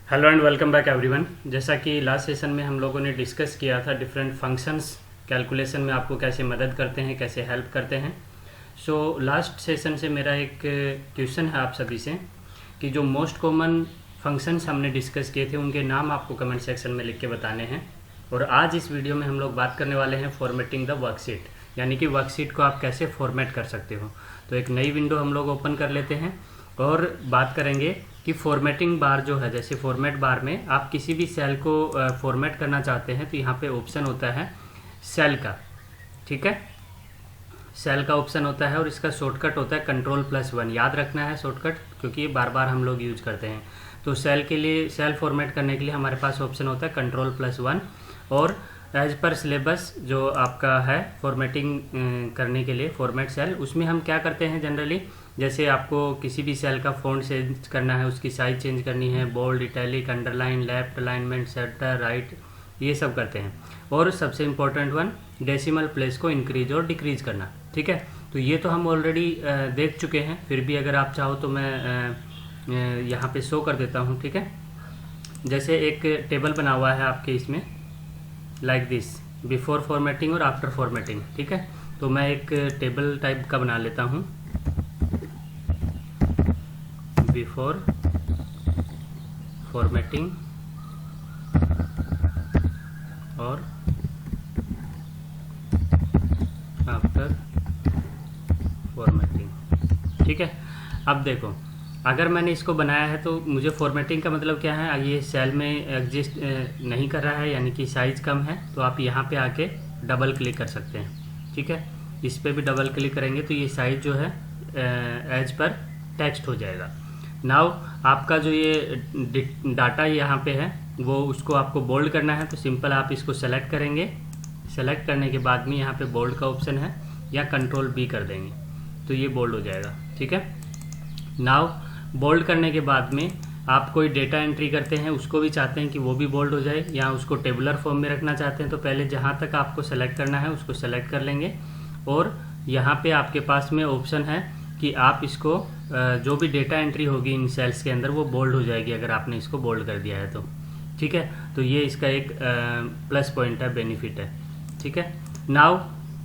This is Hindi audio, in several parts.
Hello and welcome back everyone. जैसा कि लास्ट सेशन में हम लोगों ने डिस्कस किया था डिफरेंट फंक्शंस कैलकुलेशन में आपको कैसे मदद करते हैं, कैसे हेल्प करते हैं। लास्ट सेशन से मेरा एक क्वेश्चन है आप सभी से कि जो मोस्ट कॉमन फंक्शंस हमने डिस्कस किए थे उनके नाम आपको कमेंट सेक्शन में लिख के बताने हैं। और आज इस वीडियो में हम लोग बात करने वाले हैं फॉर्मेटिंग द वर्कशीट, यानी कि वर्कशीट को आप कैसे फॉर्मेट कर सकते हो। तो एक नई विंडो हम लोग ओपन कर लेते हैं और बात करेंगे कि फॉर्मेटिंग बार जो है, जैसे फॉर्मेट बार में आप किसी भी सेल को फॉर्मेट करना चाहते हैं तो यहाँ पे ऑप्शन होता है सेल का, ठीक है। सेल का ऑप्शन होता है और इसका शॉर्टकट होता है Ctrl+1। याद रखना है शॉर्टकट, क्योंकि ये बार बार हम लोग यूज करते हैं। तो सेल के लिए, सेल फॉर्मेट करने के लिए हमारे पास ऑप्शन होता है Ctrl+1। और एज पर सिलेबस जो आपका है फॉर्मेटिंग करने के लिए फॉर्मेट सेल, उसमें हम क्या करते हैं जनरली, जैसे आपको किसी भी सेल का फॉन्ट चेंज करना है, उसकी साइज चेंज करनी है, bold, italic, underline, left alignment, centre, right, ये सब करते हैं। और सबसे इम्पोर्टेंट वन, डेसिमल प्लेस को इंक्रीज और डिक्रीज करना, ठीक है। तो ये तो हम ऑलरेडी देख चुके हैं, फिर भी अगर आप चाहो तो मैं यहाँ पे शो कर देता हूँ, ठीक है। जैसे एक टेबल बना हुआ है आपके इसमें लाइक दिस, बिफोर फॉर्मेटिंग और आफ्टर फॉर्मेटिंग, ठीक है। तो मैं एक टेबल टाइप का बना लेता हूँ, बिफोर फॉर्मेटिंग और आफ्टर फॉर्मेटिंग, ठीक है। अब देखो, अगर मैंने इसको बनाया है तो मुझे फॉर्मेटिंग का मतलब क्या है, ये सेल में एग्जिस्ट नहीं कर रहा है, यानी कि साइज़ कम है, तो आप यहाँ पे आके डबल क्लिक कर सकते हैं, ठीक है। इस पर भी डबल क्लिक करेंगे तो ये साइज़ जो है एज पर टेक्स्ट हो जाएगा। नाउ आपका जो ये डाटा यहाँ पे है वो, उसको आपको बोल्ड करना है, तो सिंपल आप इसको सेलेक्ट करेंगे। सेलेक्ट करने के बाद में यहाँ पे बोल्ड का ऑप्शन है, या Ctrl+B कर देंगे तो ये बोल्ड हो जाएगा, ठीक है। नाउ बोल्ड करने के बाद में आप कोई डेटा एंट्री करते हैं, उसको भी चाहते हैं कि वो भी बोल्ड हो जाए, या उसको टेबुलर फॉर्म में रखना चाहते हैं, तो पहले जहाँ तक आपको सेलेक्ट करना है उसको सेलेक्ट कर लेंगे। और यहाँ पे आपके पास में ऑप्शन है कि आप इसको जो भी डेटा एंट्री होगी इन सेल्स के अंदर वो बोल्ड हो जाएगी अगर आपने इसको बोल्ड कर दिया है तो, ठीक है। तो ये इसका एक प्लस पॉइंट है, बेनिफिट है, ठीक है। नाउ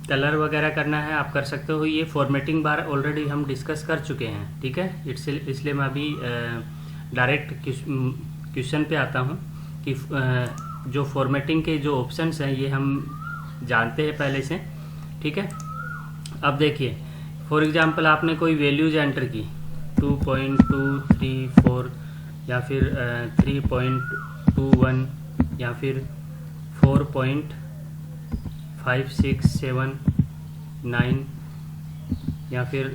कलर वगैरह करना है आप कर सकते हो। ये फॉर्मेटिंग बार ऑलरेडी हम डिस्कस कर चुके हैं, ठीक है। इसलिए मैं अभी डायरेक्ट क्वेश्चन पे आता हूँ कि जो फॉर्मेटिंग के जो ऑप्शंस हैं ये हम जानते हैं पहले से, ठीक है। अब देखिए, फॉर एग्जांपल आपने कोई वैल्यूज एंटर की 2.234 या फिर 3.21 या फिर 4.5679 या फिर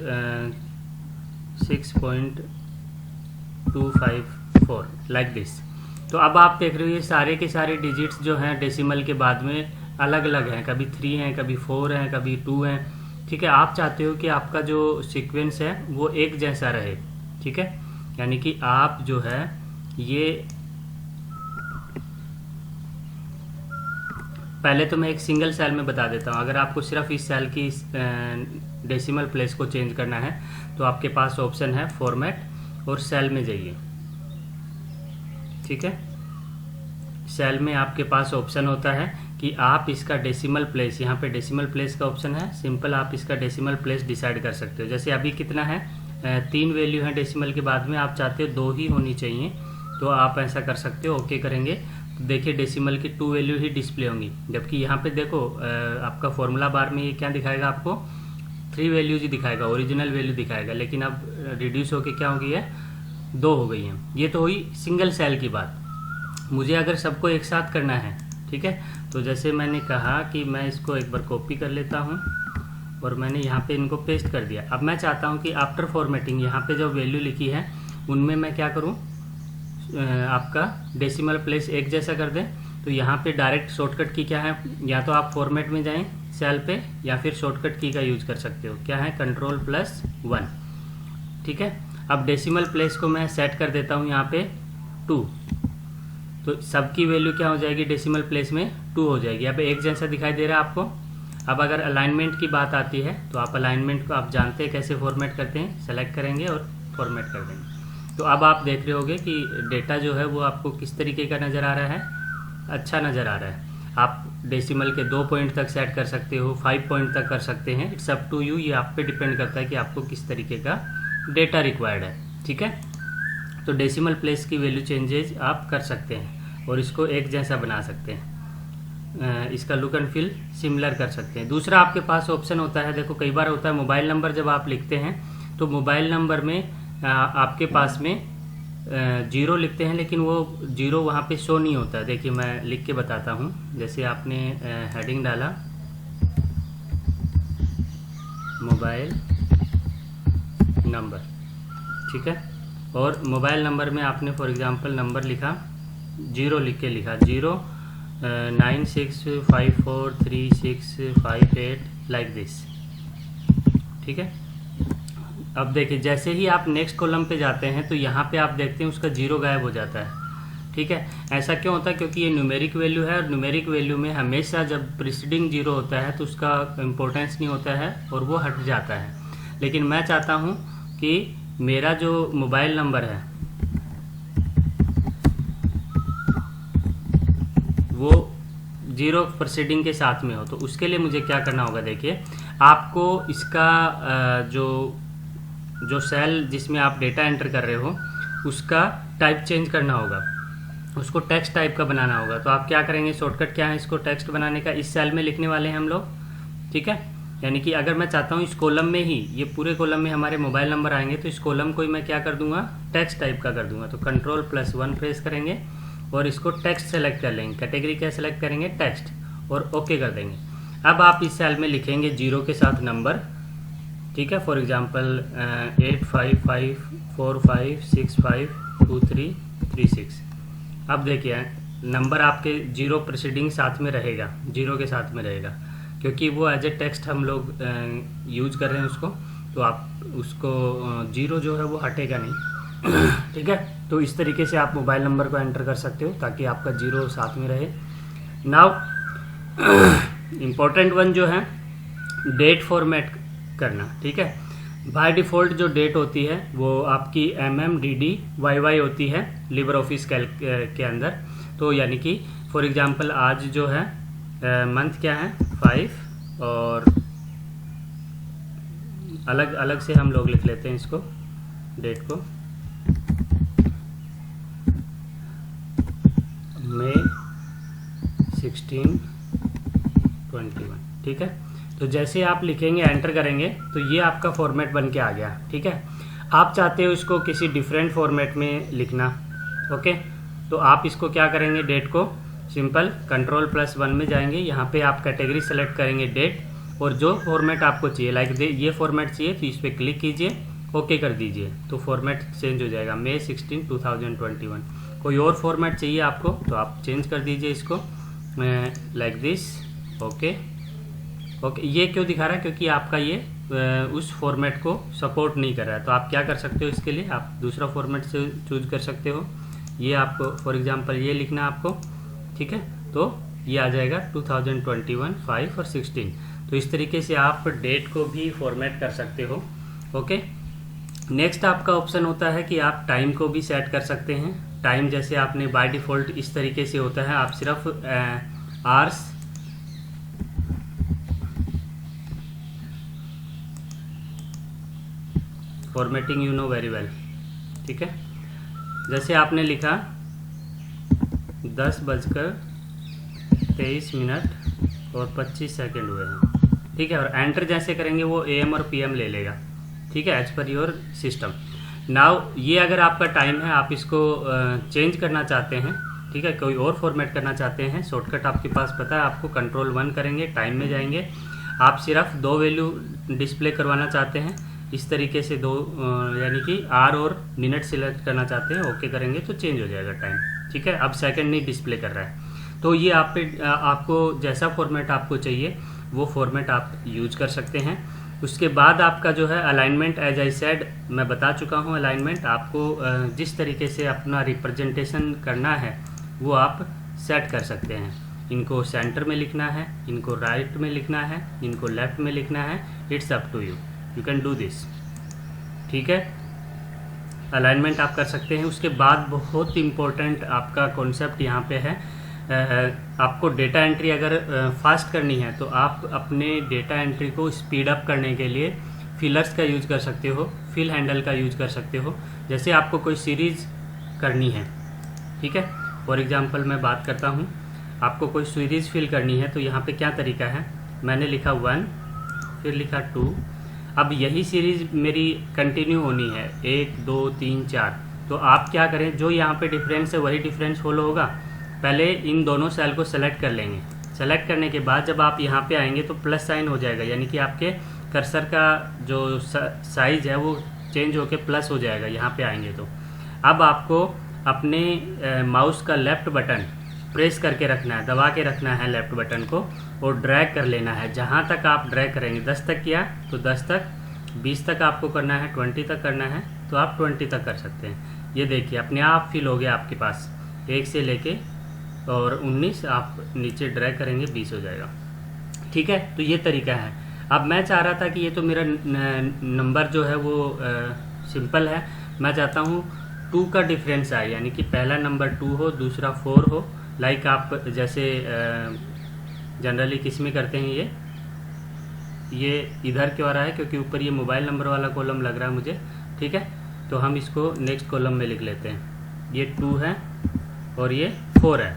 6.254 लाइक दिस। तो अब आप देख रहे हो ये सारे के सारे डिजिट्स जो हैं डेसिमल के बाद में अलग अलग हैं, कभी 3 हैं, कभी 4 हैं, कभी 2 हैं, ठीक है। आप चाहते हो कि आपका जो सीक्वेंस है वो एक जैसा रहे, ठीक है। यानी कि आप जो है ये, पहले तो मैं एक सिंगल सेल में बता देता हूँ। अगर आपको सिर्फ इस सेल की डेसिमल प्लेस को चेंज करना है तो आपके पास ऑप्शन है फॉर्मेट और सेल में जाइए, ठीक है। सेल में आपके पास ऑप्शन होता है कि आप इसका डेसिमल प्लेस, यहाँ पे डेसिमल प्लेस का ऑप्शन है, सिंपल आप इसका डेसिमल प्लेस डिसाइड कर सकते हो। जैसे अभी कितना है, 3 वैल्यू है डेसिमल के बाद में, आप चाहते हो 2 ही होनी चाहिए, तो आप ऐसा कर सकते हो। ओके करेंगे तो देखिए डेसिमल की 2 वैल्यू ही डिस्प्ले होंगी, जबकि यहाँ पे देखो आपका फॉर्मूला बार में ये क्या दिखाएगा, आपको 3 वैल्यूज ही दिखाएगा, ओरिजिनल वैल्यू दिखाएगा, लेकिन अब रिड्यूस होके क्या हो गई है, 2 हो गई है। ये तो हुई सिंगल सेल की बात। मुझे अगर सबको एक साथ करना है, ठीक है, तो जैसे मैंने कहा कि मैं इसको एक बार कॉपी कर लेता हूँ और मैंने यहाँ पे इनको पेस्ट कर दिया। अब मैं चाहता हूँ कि आफ्टर फॉर्मेटिंग यहाँ पे जो वैल्यू लिखी है उनमें मैं क्या करूँ, आपका डेसिमल प्लेस एक जैसा कर दें। तो यहाँ पे डायरेक्ट शॉर्टकट की क्या है, या तो आप फॉर्मेट में जाएं सेल पे, या फिर शॉर्टकट की का यूज कर सकते हो, क्या है Ctrl+1, ठीक है। अब डेसिमल प्लेस को मैं सेट कर देता हूँ यहाँ पे 2, तो सबकी वैल्यू क्या हो जाएगी, डेसिमल प्लेस में 2 हो जाएगी। यहाँ पे एक जैसा दिखाई दे रहा है आपको। अब अगर अलाइनमेंट की बात आती है तो आप अलाइनमेंट को आप जानते हैं कैसे फॉर्मेट करते हैं, सेलेक्ट करेंगे और फॉर्मेट कर देंगे। तो अब आप देख रहे होगे कि डेटा जो है वो आपको किस तरीके का नज़र आ रहा है, अच्छा नज़र आ रहा है। आप डेसिमल के 2 पॉइंट तक सेट कर सकते हो, 5 पॉइंट तक कर सकते हैं, इट्स अप टू यू। ये आप पे डिपेंड करता है कि आपको किस तरीके का डेटा रिक्वायर्ड है, ठीक है। तो डेसिमल प्लेस की वैल्यू चेंजेस आप कर सकते हैं और इसको एक जैसा बना सकते हैं, इसका लुक एंड फील सिमिलर कर सकते हैं। दूसरा आपके पास ऑप्शन होता है, देखो कई बार होता है मोबाइल नंबर जब आप लिखते हैं तो मोबाइल नंबर में आपके पास में 0 लिखते हैं, लेकिन वो 0 वहाँ पे शो नहीं होता है। देखिए मैं लिख के बताता हूँ। जैसे आपने हेडिंग डाला मोबाइल नंबर, ठीक है, और मोबाइल नंबर में आपने फॉर एग्जांपल नंबर लिखा 0 लिख के लिखा 096543658 लाइक दिस, ठीक है। अब देखिए जैसे ही आप नेक्स्ट कॉलम पे जाते हैं तो यहाँ पे आप देखते हैं उसका 0 गायब हो जाता है, ठीक है। ऐसा क्यों होता है? क्योंकि ये न्यूमेरिक वैल्यू है और न्यूमेरिक वैल्यू में हमेशा जब प्रीसीडिंग 0 होता है तो उसका इम्पोर्टेंस नहीं होता है और वो हट जाता है। लेकिन मैं चाहता हूँ कि मेरा जो मोबाइल नंबर है वो 0 प्रीसीडिंग के साथ में हो, तो उसके लिए मुझे क्या करना होगा? देखिए आपको इसका जो सेल जिसमें आप डेटा एंटर कर रहे हो उसका टाइप चेंज करना होगा, उसको टेक्स्ट टाइप का बनाना होगा। तो आप क्या करेंगे, शॉर्टकट क्या है इसको टेक्स्ट बनाने का, इस सेल में लिखने वाले हैं हम लोग, ठीक है। यानी कि अगर मैं चाहता हूँ इस कॉलम में ही, ये पूरे कॉलम में हमारे मोबाइल नंबर आएंगे, तो इस कॉलम को ही मैं क्या कर दूंगा, टेक्स्ट टाइप का कर दूंगा। तो Ctrl+1 प्रेस करेंगे और इसको टेक्स्ट सेलेक्ट कर लेंगे, कैटेगरी क्या सेलेक्ट करेंगे, टेक्स्ट, और ओके कर देंगे। अब आप इस सेल में लिखेंगे 0 के साथ नंबर, ठीक है। For example 855456523336। अब देखिए नंबर आपके 0 प्रीसीडिंग साथ में रहेगा, 0 के साथ में रहेगा, क्योंकि वो एज ए टेक्स्ट हम लोग यूज कर रहे हैं उसको। तो आप उसको 0 जो है वो हटेगा नहीं, ठीक है। तो इस तरीके से आप मोबाइल नंबर को एंटर कर सकते हो ताकि आपका 0 साथ में रहे। नाउ इम्पोर्टेंट वन जो है डेट फॉर्मेट करना, ठीक है। बाय डिफ़ॉल्ट जो डेट होती है वो आपकी MMDDYY होती है लिबर ऑफिस कैल्क के अंदर। तो यानी कि फॉर एग्जांपल आज जो है मंथ क्या है 5, और अलग अलग से हम लोग लिख लेते हैं इसको, डेट को मई 16/21, ठीक है। तो जैसे आप लिखेंगे एंटर करेंगे तो ये आपका फॉर्मेट बन के आ गया, ठीक है। आप चाहते हो इसको किसी डिफरेंट फॉर्मेट में लिखना, ओके। तो आप इसको क्या करेंगे, डेट को सिंपल Ctrl+1 में जाएंगे, यहाँ पे आप कैटेगरी सेलेक्ट करेंगे डेट, और जो फॉर्मेट आपको चाहिए लाइक ये फॉर्मेट चाहिए तो इस पर क्लिक कीजिए, ओके कर दीजिए, तो फॉर्मेट चेंज हो जाएगा मई 16, 2021। कोई और फॉर्मेट चाहिए आपको तो आप चेंज कर दीजिए इसको लाइक दिस, ओके। ओके ये क्यों दिखा रहा है? क्योंकि आपका ये उस फॉर्मेट को सपोर्ट नहीं कर रहा है। तो आप क्या कर सकते हो, इसके लिए आप दूसरा फॉर्मेट से चूज कर सकते हो। ये आपको फॉर एग्जांपल ये लिखना आपको, ठीक है। तो ये आ जाएगा 2021, 5 और 16। तो इस तरीके से आप डेट को भी फॉर्मेट कर सकते हो, ओके। नेक्स्ट आपका ऑप्शन होता है कि आप टाइम को भी सेट कर सकते हैं। टाइम जैसे आपने बाय डिफ़ॉल्ट इस तरीके से होता है, आप सिर्फ hours formatting you know very well, ठीक है। जैसे आपने लिखा 10:23 और 25 सेकेंड हुए हैं, ठीक है, और एंटर जैसे करेंगे वो AM और PM ले लेगा, ठीक है, as per your system. Now ये अगर आपका टाइम है, आप इसको चेंज करना चाहते हैं, ठीक है, कोई और फॉर्मेट करना चाहते हैं, शॉर्टकट आपके पास पता है आपको, Ctrl+1 करेंगे, टाइम में जाएंगे, आप सिर्फ 2 वैल्यू डिस्प्ले करवाना चाहते हैं इस तरीके से, 2 यानी कि आर और मिनट सिलेक्ट करना चाहते हैं, ओके करेंगे तो चेंज हो जाएगा टाइम, ठीक है। अब सेकंड नहीं डिस्प्ले कर रहा है। तो ये आप पे आपको जैसा फॉर्मेट आपको चाहिए वो फॉर्मेट आप यूज कर सकते हैं। उसके बाद आपका जो है अलाइनमेंट, एज आई सेड मैं बता चुका हूँ, अलाइनमेंट आपको जिस तरीके से अपना रिप्रेजेंटेशन करना है वो आप सेट कर सकते हैं। इनको सेंटर में लिखना है, इनको राइट में लिखना है, इनको लेफ्ट में लिखना है, it's up to you, you can do this, ठीक है। अलाइनमेंट आप कर सकते हैं। उसके बाद बहुत इम्पोर्टेंट आपका कॉन्सेप्ट यहाँ पे है, आपको डेटा एंट्री अगर फास्ट करनी है तो आप अपने डेटा एंट्री को स्पीड अप करने के लिए फिलर्स का यूज कर सकते हो, फिल हैंडल का यूज कर सकते हो। जैसे आपको कोई सीरीज़ करनी है, ठीक है, फॉर एग्जांपल मैं बात करता हूँ, आपको कोई सीरीज़ फिल करनी है तो यहाँ पे क्या तरीका है, मैंने लिखा 1, फिर लिखा 2। अब यही सीरीज़ मेरी कंटिन्यू होनी है 1 2 3 4, तो आप क्या करें, जो यहाँ पे डिफरेंस है वही डिफरेंस फॉलो होगा। पहले इन दोनों सेल को सेलेक्ट कर लेंगे, सेलेक्ट करने के बाद जब आप यहाँ पे आएंगे तो प्लस साइन हो जाएगा, यानी कि आपके कर्सर का जो साइज है वो चेंज होके प्लस हो जाएगा यहाँ पे आएंगे तो। अब आपको अपने माउस का लेफ्ट बटन प्रेस करके रखना है, दबा के रखना है लेफ्ट बटन को और ड्रैग कर लेना है। जहाँ तक आप ड्रैग करेंगे, 10 तक किया तो 10 तक, 20 तक आपको करना है, 20 तक करना है तो आप 20 तक कर सकते हैं। ये देखिए अपने आप फिल हो गया आपके पास, 1 से लेके और 19 आप नीचे ड्रैग करेंगे 20 हो जाएगा, ठीक है। तो ये तरीका है। अब मैं चाह रहा था कि ये तो मेरा नंबर जो है वो सिंपल है, मैं चाहता हूँ 2 का डिफरेंस आए, यानी कि पहला नंबर 2 हो, दूसरा 4 हो। लाइक आप जैसे जनरली किस में करते हैं, ये इधर क्यों आ रहा है, क्योंकि ऊपर ये मोबाइल नंबर वाला कॉलम लग रहा है मुझे, ठीक है। तो हम इसको नेक्स्ट कॉलम में लिख लेते हैं, ये 2 है और ये 4 है,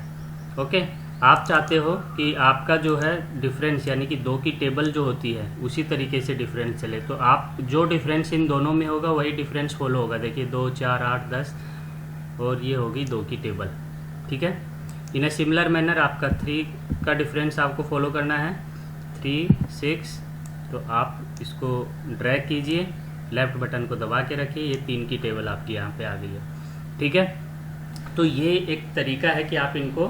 ओके। आप चाहते हो कि आपका जो है डिफरेंस, यानी कि 2 की टेबल जो होती है उसी तरीके से डिफरेंस चले, तो आप जो डिफरेंस इन दोनों में होगा वही डिफरेंस फॉलो होगा। देखिए 2 4 8 10 और ये होगी 2 की टेबल, ठीक है। इन ए सिमिलर मैनर आपका 3 का डिफरेंस आपको फॉलो करना है, 3 6, तो आप इसको ड्रैग कीजिए, लेफ्ट बटन को दबा के रखिए, ये 3 की टेबल आपकी यहाँ पे आ गई है, ठीक है। तो ये एक तरीका है कि आप इनको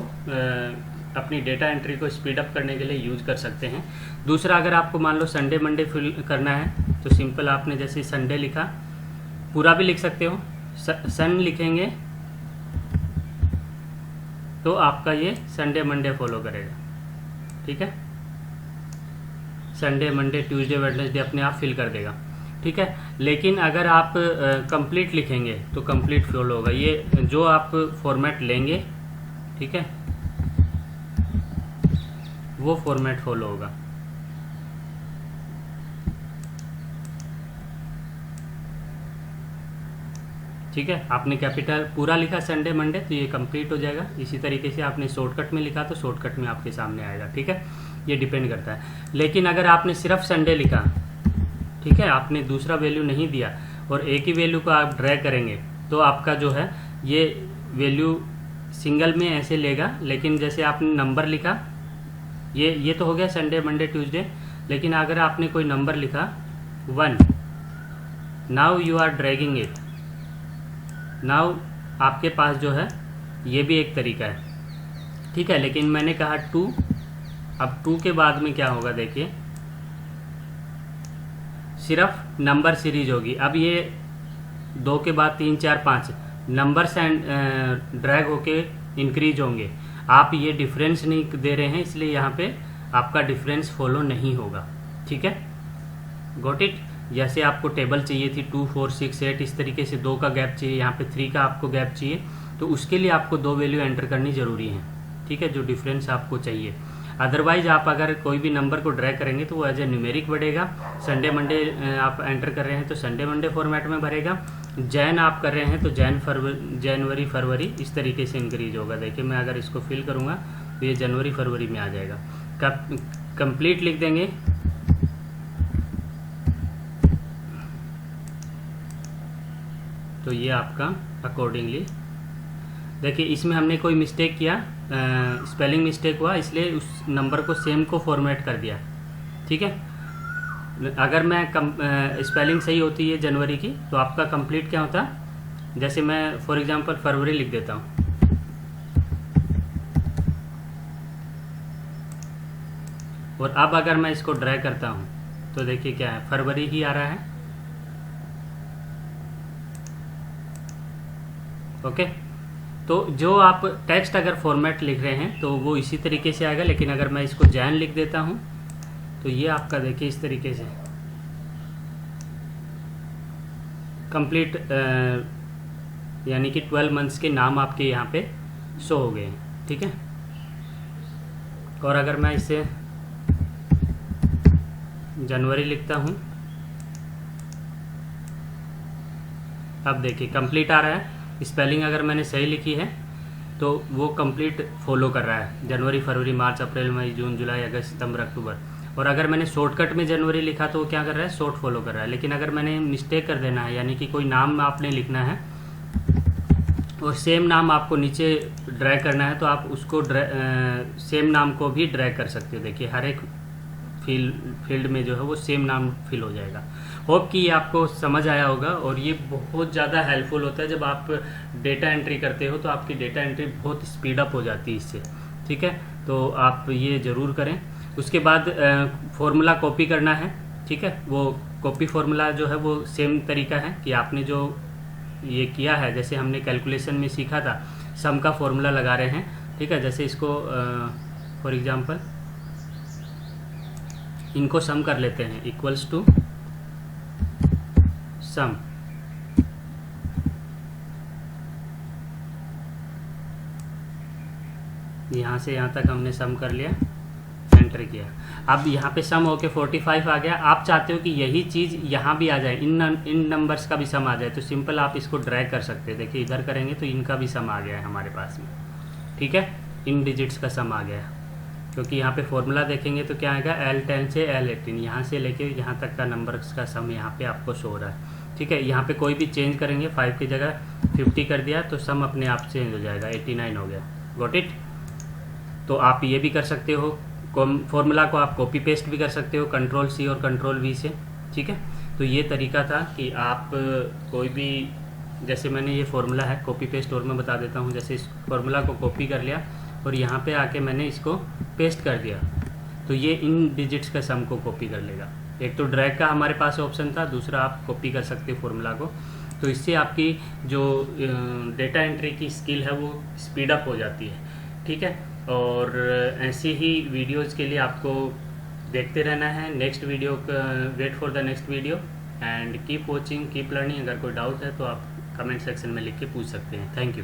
अपनी डेटा एंट्री को स्पीड अप करने के लिए यूज कर सकते हैं। दूसरा, अगर आपको मान लो संडे मंडे फिल करना है तो सिंपल आपने जैसे संडे लिखा, पूरा भी लिख सकते हो, सन लिखेंगे तो आपका ये संडे मंडे फॉलो करेगा, ठीक है। संडे मंडे ट्यूसडे वेडनेसडे अपने आप फिल कर देगा, ठीक है। लेकिन अगर आप कंप्लीट लिखेंगे तो कंप्लीट फॉलो होगा, ये जो आप फॉर्मेट लेंगे, ठीक है, वो फॉर्मेट फॉलो होगा। ठीक है, आपने कैपिटल पूरा लिखा संडे मंडे तो ये कंप्लीट हो जाएगा। इसी तरीके से आपने शॉर्टकट में लिखा तो शॉर्टकट में आपके सामने आएगा, ठीक है। ये डिपेंड करता है। लेकिन अगर आपने सिर्फ संडे लिखा, ठीक है, आपने दूसरा वैल्यू नहीं दिया और एक ही वैल्यू को आप ड्रैग करेंगे तो आपका जो है ये वैल्यू सिंगल में ऐसे लेगा। लेकिन जैसे आपने नंबर लिखा, ये तो हो गया संडे मंडे ट्यूसडे, लेकिन अगर आपने कोई नंबर लिखा 1, now you are dragging it, now आपके पास जो है ये भी एक तरीका है, ठीक है। लेकिन मैंने कहा 2, अब 2 के बाद में क्या होगा, देखिए सिर्फ नंबर सीरीज होगी। अब ये 2 के बाद 3 4 5 नंबर से ड्रैग होके इंक्रीज होंगे। आप ये डिफरेंस नहीं दे रहे हैं, इसलिए यहाँ पे आपका डिफरेंस फॉलो नहीं होगा, ठीक है। Got it. जैसे आपको टेबल चाहिए थी 2 4 6 8, इस तरीके से 2 का गैप चाहिए, यहाँ पे 3 का आपको गैप चाहिए, तो उसके लिए आपको 2 वैल्यू एंटर करनी जरूरी है, ठीक है, जो डिफरेंस आपको चाहिए। अदरवाइज आप अगर कोई भी नंबर को ड्रैग करेंगे तो वो एज ए न्यूमेरिक बढ़ेगा। संडे मंडे आप एंटर कर रहे हैं तो संडे मंडे फॉर्मेट में भरेगा। जैन आप कर रहे हैं तो जनवरी फरवरी इस तरीके से इंक्रीज होगा। देखिए मैं अगर इसको फिल करूँगा तो ये जनवरी फरवरी में आ जाएगा। कंप्लीट लिख देंगे, तो ये आपका अकॉर्डिंगली, देखिए इसमें हमने कोई मिस्टेक किया, स्पेलिंग मिस्टेक हुआ, इसलिए उस नंबर को सेम को फॉर्मेट कर दिया, ठीक है। अगर मैं स्पेलिंग सही होती है जनवरी की तो आपका कंप्लीट क्या होता, जैसे मैं फॉर एग्जांपल फरवरी लिख देता हूँ, और अब अगर मैं इसको ड्रैग करता हूँ तो देखिए क्या है, फरवरी ही आ रहा है, ओके। तो जो आप टेक्स्ट अगर फॉर्मेट लिख रहे हैं तो वो इसी तरीके से आएगा। लेकिन अगर मैं इसको जैन लिख देता हूँ तो ये आपका देखिए इस तरीके से कंप्लीट यानी कि 12 मंथ्स के नाम आपके यहाँ पे शो हो गए हैं। ठीक है, और अगर मैं इसे जनवरी लिखता हूँ, अब देखिए कंप्लीट आ रहा है। स्पेलिंग अगर मैंने सही लिखी है तो वो कंप्लीट फॉलो कर रहा है, जनवरी, फरवरी, मार्च, अप्रैल, मई, जून, जुलाई, अगस्त, सितंबर, अक्टूबर। और अगर मैंने शॉर्टकट में जनवरी लिखा तो वो क्या कर रहा है, शॉर्ट फॉलो कर रहा है। लेकिन अगर मैंने मिस्टेक कर देना है, यानी कि कोई नाम आपने लिखना है और सेम नाम आपको नीचे ड्रैग करना है, तो आप उसको सेम नाम को भी ड्रैग कर सकते हो। देखिए हर एक फील्ड में जो है वो सेम नाम फिल हो जाएगा। होप कि ये आपको समझ आया होगा, और ये बहुत ज़्यादा हेल्पफुल होता है जब आप डेटा एंट्री करते हो, तो आपकी डेटा एंट्री बहुत स्पीड अप हो जाती है इससे। ठीक है, तो आप ये ज़रूर करें। उसके बाद फॉर्मूला कॉपी करना है। ठीक है, वो कॉपी फॉर्मूला जो है वो सेम तरीका है कि आपने जो ये किया है, जैसे हमने कैलकुलेशन में सीखा था, सम का फॉर्मूला लगा रहे हैं। ठीक है, जैसे इसको फॉर एग्जांपल इनको सम कर लेते हैं, इक्वल्स टू सम। यहाँ से यहाँ तक हमने सम कर लिया, एंटर किया। अब यहाँ पे सम होके 45 आ गया। आप चाहते हो कि यही चीज़ यहाँ भी आ जाए, इन नंबर्स का भी सम आ जाए, तो सिंपल आप इसको ड्रैग कर सकते हैं। देखिए इधर करेंगे तो इनका भी सम आ गया है हमारे पास में। ठीक है, इन डिजिट्स का सम आ गया, क्योंकि यहाँ पे फॉर्मूला देखेंगे तो क्या आएगा, L10 से L18, यहाँ से लेके यहाँ तक का नंबर्स का सम यहाँ पे आपको शो हो रहा है। ठीक है, यहाँ पे कोई भी चेंज करेंगे, 5 की जगह 50 कर दिया तो सम अपने आप चेंज हो जाएगा, 89 हो गया। Got it. तो आप ये भी कर सकते हो, फॉर्मूला को आप कॉपी पेस्ट भी कर सकते हो, Ctrl+C और Ctrl+V से। ठीक है, तो ये तरीका था कि आप कोई भी, जैसे मैंने ये फॉर्मूला है कॉपी पेस्ट, और मैं बता देता हूँ। जैसे इस फॉर्मूला को कॉपी कर लिया और यहाँ पे आके मैंने इसको पेस्ट कर दिया, तो ये इन डिजिट्स का सम को कॉपी कर लेगा। एक तो ड्रैग का हमारे पास ऑप्शन था, दूसरा आप कॉपी कर सकते हो फॉर्मूला को। तो इससे आपकी जो डेटा एंट्री की स्किल है वो स्पीड अप हो जाती है। ठीक है, और ऐसे ही वीडियोज़ के लिए आपको देखते रहना है। Next video wait for the next video and keep watching, keep learning. अगर कोई डाउट है तो आप कमेंट सेक्शन में लिख के पूछ सकते हैं। Thank you.